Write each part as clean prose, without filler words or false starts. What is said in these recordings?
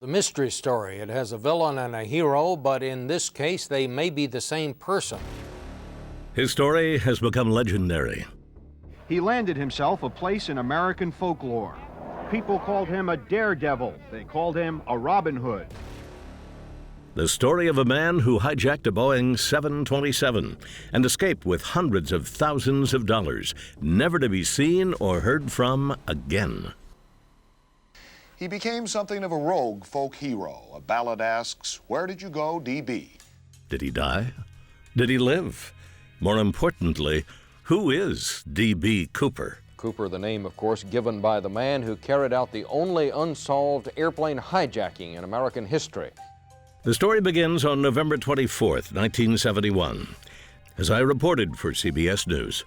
The mystery story. It has a villain and a hero, but in this case, they may be the same person. His story has become legendary. He landed himself a place in American folklore. People called him a daredevil. They called him a Robin Hood. The story of a man who hijacked a Boeing 727 and escaped with hundreds of thousands of dollars, never to be seen or heard from again. He became something of a rogue folk hero. A ballad asks, "Where did you go, DB?" Did he die? Did he live? More importantly, who is D.B. Cooper? Cooper, the name, of course, given by the man who carried out the only unsolved airplane hijacking in American history. The story begins on November 24th, 1971, as I reported for CBS News.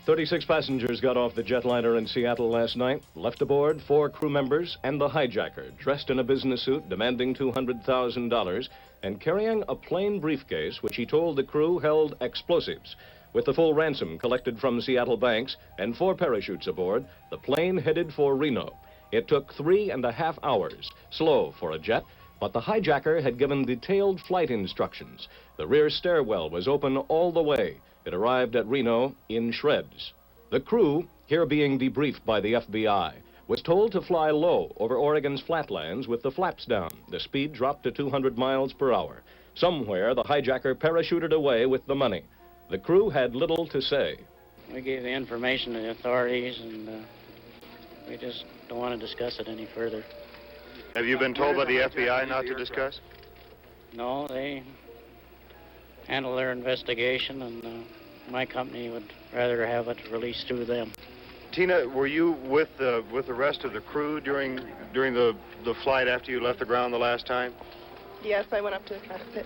36 passengers got off the jetliner in Seattle last night. Left aboard 4 crew members and the hijacker, dressed in a business suit, demanding $200,000 and carrying a plain briefcase which he told the crew held explosives. With the full ransom collected from Seattle banks and 4 parachutes aboard, the plane headed for Reno. It took 3.5 hours, slow for a jet, but the hijacker had given detailed flight instructions. The rear stairwell was open all the way. It arrived at Reno in shreds. The crew, here being debriefed by the FBI, was told to fly low over Oregon's flatlands with the flaps down. The speed dropped to 200 miles per hour. Somewhere, the hijacker parachuted away with the money. The crew had little to say. We gave the information to the authorities, and we just don't want to discuss it any further. Have you been told by the FBI not to discuss? No, they handle their investigation, and my company would rather have it released through them. Tina, were you with the rest of the crew during the flight after you left the ground the last time? Yes, I went up to the cockpit.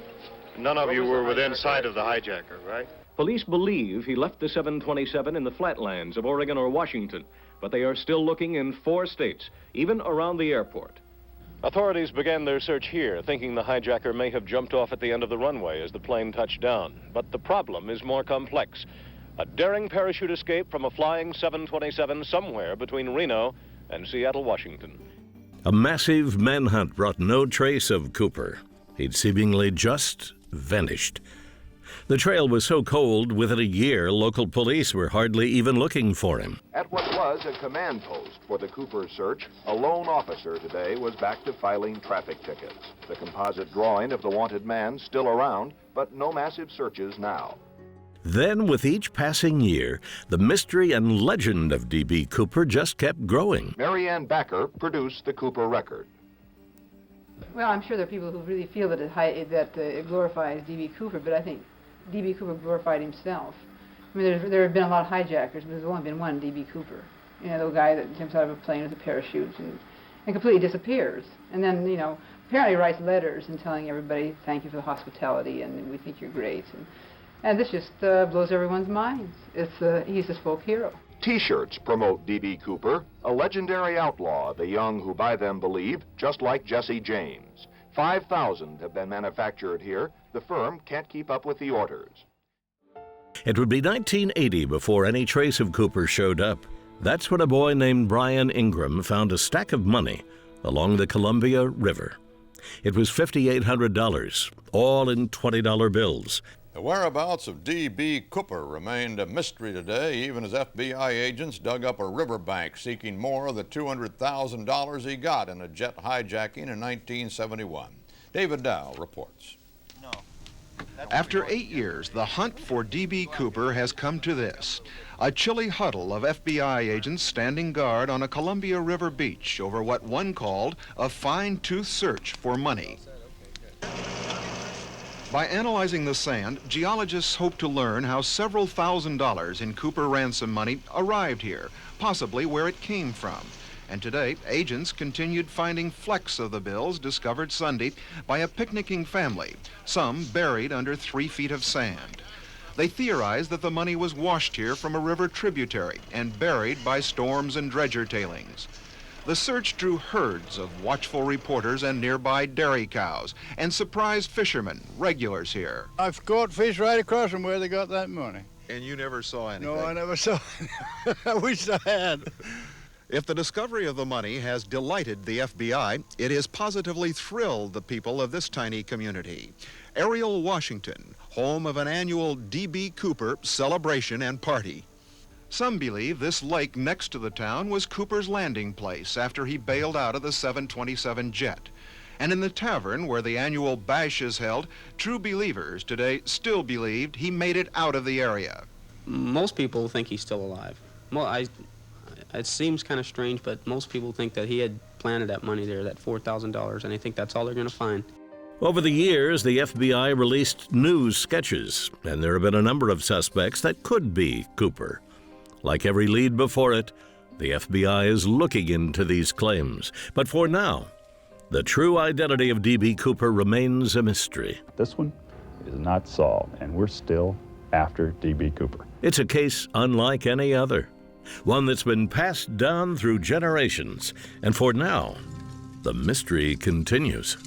None of you were within sight of the hijacker, right? Police believe he left the 727 in the flatlands of Oregon or Washington, but they are still looking in 4 states, even around the airport. Authorities began their search here, thinking the hijacker may have jumped off at the end of the runway as the plane touched down. But the problem is more complex. A daring parachute escape from a flying 727 somewhere between Reno and Seattle, Washington. A massive manhunt brought no trace of Cooper. He'd seemingly just vanished. The trail was so cold, within a year, local police were hardly even looking for him. At what was a command post for the Cooper search, a lone officer today was back to filing traffic tickets. The composite drawing of the wanted man still around, but no massive searches now. Then, with each passing year, the mystery and legend of D.B. Cooper just kept growing. Marianne Backer produced the Cooper record. Well, I'm sure there are people who really feel that it glorifies D.B. Cooper, but I think D.B. Cooper glorified himself. I mean, there have been a lot of hijackers, but there's only been one D.B. Cooper. You know, the guy that jumps out of a plane with a parachute and completely disappears. And then, you know, apparently writes letters and telling everybody, thank you for the hospitality, and we think you're great. And this just blows everyone's minds. He's a folk hero. T-shirts promote D.B. Cooper, a legendary outlaw, the young who buy them believe, just like Jesse James. 5,000 have been manufactured here. The firm can't keep up with the orders. It would be 1980 before any trace of Cooper showed up. That's when a boy named Brian Ingram found a stack of money along the Columbia River. It was $5,800, all in $20 bills. The whereabouts of D.B. Cooper remained a mystery today, even as FBI agents dug up a riverbank seeking more of the $200,000 he got in a jet hijacking in 1971. David Dow reports. After 8 years, the hunt for D.B. Cooper has come to this. A chilly huddle of FBI agents standing guard on a Columbia River beach over what one called a fine-tooth search for money. By analyzing the sand, geologists hope to learn how several $1,000s in Cooper ransom money arrived here, possibly where it came from. And today, agents continued finding flecks of the bills discovered Sunday by a picnicking family, some buried under 3 feet of sand. They theorized that the money was washed here from a river tributary and buried by storms and dredger tailings. The search drew herds of watchful reporters and nearby dairy cows and surprised fishermen, regulars here. I've caught fish right across from where they got that money. And you never saw anything? No, I never saw it. I wish I had. If the discovery of the money has delighted the FBI, it has positively thrilled the people of this tiny community. Ariel, Washington, home of an annual D.B. Cooper celebration and party. Some believe this lake next to the town was Cooper's landing place after he bailed out of the 727 jet. And in the tavern where the annual bash is held, true believers today still believed he made it out of the area. Most people think he's still alive. It seems kind of strange, but most people think that he had planted that money there, that $4,000, and I think that's all they're going to find. Over the years, the FBI released news sketches, and there have been a number of suspects that could be Cooper. Like every lead before it, the FBI is looking into these claims. But for now, the true identity of D.B. Cooper remains a mystery. This one is not solved, and we're still after D.B. Cooper. It's a case unlike any other, one that's been passed down through generations. And for now, the mystery continues.